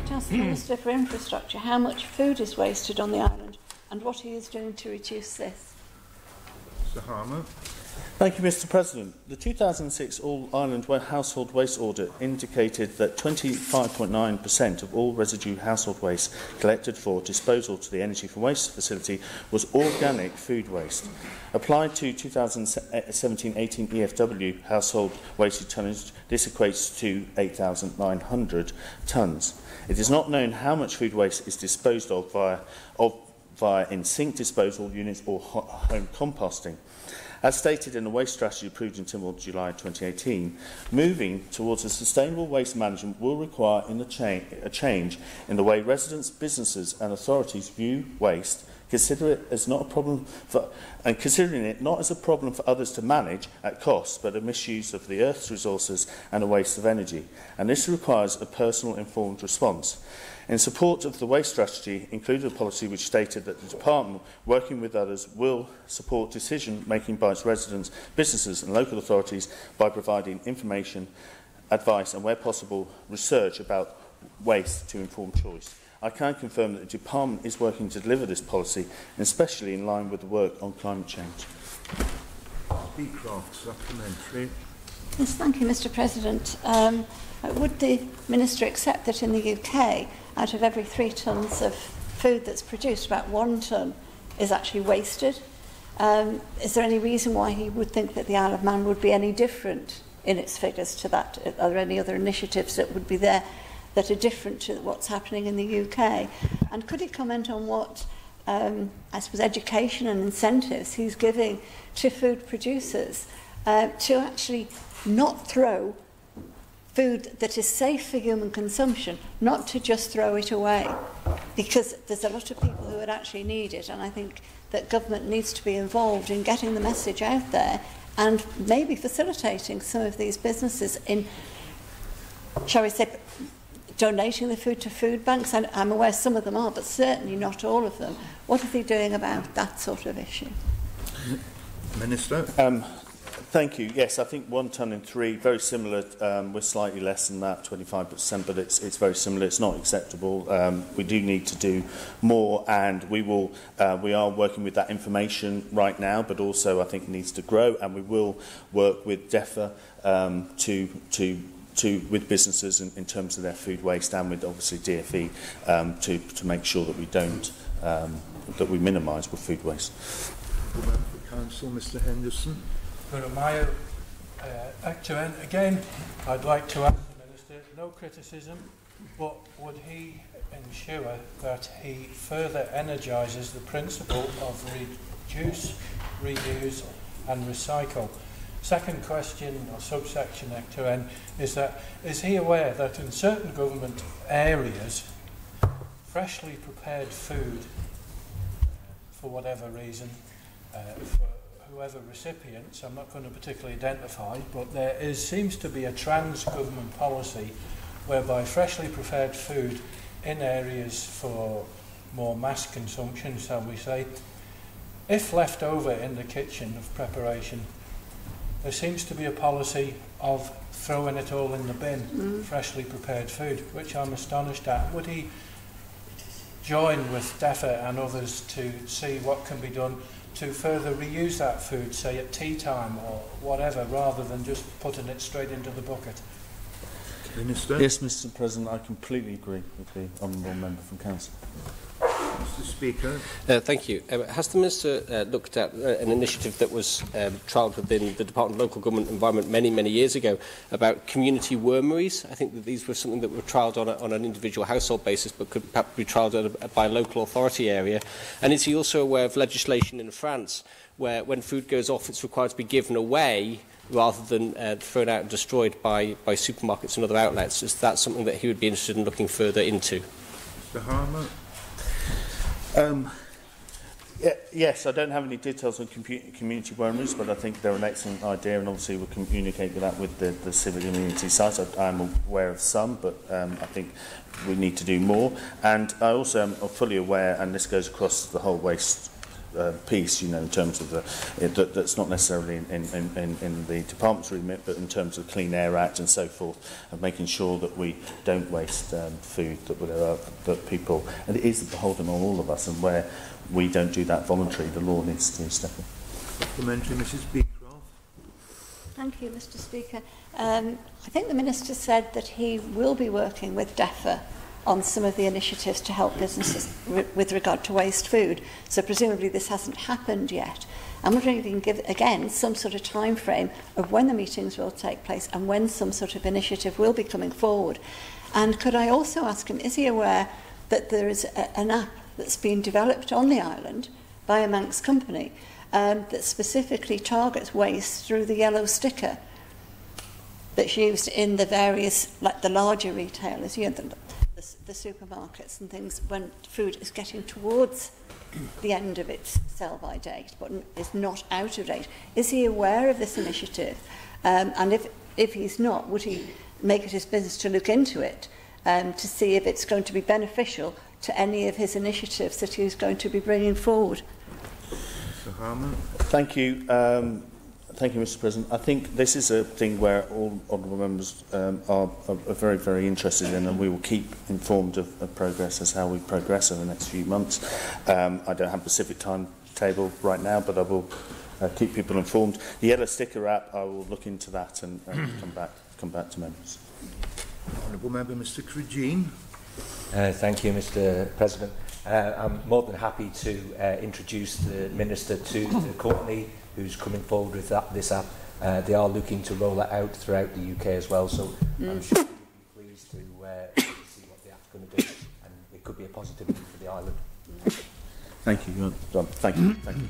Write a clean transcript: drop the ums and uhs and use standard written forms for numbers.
to ask the Minister for Infrastructure how much food is wasted on the island and what he is doing to reduce this. Mr Harmer. Thank you, Mr President. The 2006 All-Ireland Household Waste Audit indicated that 25.9% of all residue household waste collected for disposal to the Energy from Waste facility was organic food waste. Applied to 2017-18 EFW household waste tonnage, this equates to 8,900 tonnes. It is not known how much food waste is disposed of via in-sink disposal units or home composting. As stated in the waste strategy approved in Tynwald July 2018, moving towards a sustainable waste management will require a change in the way residents, businesses and authorities view waste, considering it not as a problem for others to manage at cost, but a misuse of the Earth's resources and a waste of energy. And this requires a personal informed response. In support of the waste strategy, included a policy which stated that the Department, working with others, will support decision-making by its residents, businesses and local authorities by providing information, advice and, where possible, research about waste to inform choice. I can confirm that the Department is working to deliver this policy, especially in line with the work on climate change. Beecroft, supplementary. Yes, thank you, Mr President. Would the Minister accept that in the UK, out of every 3 tonnes of food that's produced, about 1 tonne is actually wasted? Is there any reason why he would think that the Isle of Man would be any different in its figures to that? Are there any other initiatives that would be there that are different to what's happening in the UK? And could he comment on what, I suppose, education and incentives he's giving to food producers to actually not throw food that is safe for human consumption, not to just throw it away, because there's a lot of people who would actually need it, and I think that government needs to be involved in getting the message out there and maybe facilitating some of these businesses in, shall we say, donating the food to food banks. I'm aware some of them are, but certainly not all of them. What is he doing about that sort of issue? Minister. Thank you. Yes, I think 1 tonne in 3, very similar. We're slightly less than that, 25%, but it's very similar. It's not acceptable. We do need to do more, and we are working with that information right now, but also I think it needs to grow, and we will work with DEFRA with businesses in terms of their food waste, and with obviously DFE to make sure that we don't that we minimise with food waste. Member for Council, Mr Henderson. Again, I'd like to ask the Minister, no criticism, but would he ensure that he further energises the principle of reduce, reuse and recycle? Second question, or subsection N, is he aware that in certain government areas, freshly prepared food, for whatever reason, for whoever recipients, I'm not going to particularly identify, but there seems to be a trans-government policy whereby freshly prepared food in areas for more mass consumption, shall we say, if left over in the kitchen of preparation, there seems to be a policy of throwing it all in the bin, freshly prepared food, which I'm astonished at. Would he join with DEFRA and others to see what can be done to further reuse that food, say at tea time or whatever, rather than just putting it straight into the bucket? Minister? Yes, Mr President, I completely agree with the Honourable Member from Council. Mr Speaker. Thank you. Has the Minister looked at an initiative that was trialled within the Department of Local Government and Environment many years ago about community wormeries? I think that these were something that were trialled on an individual household basis, but could perhaps be trialled by a local authority area. And is he also aware of legislation in France where when food goes off it's required to be given away rather than thrown out and destroyed by supermarkets and other outlets? Is that something that he would be interested in looking further into? Mr Harmer. Yes, I don't have any details on community wormeries, but I think they're an excellent idea, and obviously we'll communicate with that with the civic community side. I'm aware of some, but I think we need to do more. And I also am fully aware, and this goes across the whole waste piece, you know, in terms of that's not necessarily in the department's remit, but in terms of Clean Air Act and so forth, of making sure that we don't waste food that people, and it is beholden on all of us, and where we don't do that voluntarily, the law needs to step in. Supplementary, Mrs. Beecroft. Thank you, Mr. Speaker. I think the Minister said that he will be working with DEFRA on some of the initiatives to help businesses with regard to waste food. So presumably this hasn't happened yet. I'm wondering if you can give, again, some sort of time frame of when the meetings will take place and when some sort of initiative will be coming forward. And could I also ask him, is he aware that there is an app that's been developed on the island by a Manx company that specifically targets waste through the yellow sticker that's used in the various, like the larger retailers, you know, the supermarkets and things, when food is getting towards the end of its sell-by date but is not out of date. Is he aware of this initiative? And if he's not, would he make it his business to look into it to see if it's going to be beneficial to any of his initiatives that he's going to be bringing forward? Mr. Harman. Thank you. Thank you, Mr. President. I think this is a thing where all honourable members are very, very interested in, and we will keep informed of progress as how we progress in the next few months. I don't have a specific timetable right now, but I will keep people informed. The yellow sticker app, I will look into that and come back to members. Honourable Member, Mr. Crageen. Thank you, Mr. President. I'm more than happy to introduce the Minister to Courtney, who's coming forward with this app. They are looking to roll it out throughout the UK as well, so I'm sure you'll be pleased to see what the app's going to do, and it could be a positive for the island. Thank you. Thank you. Thank you.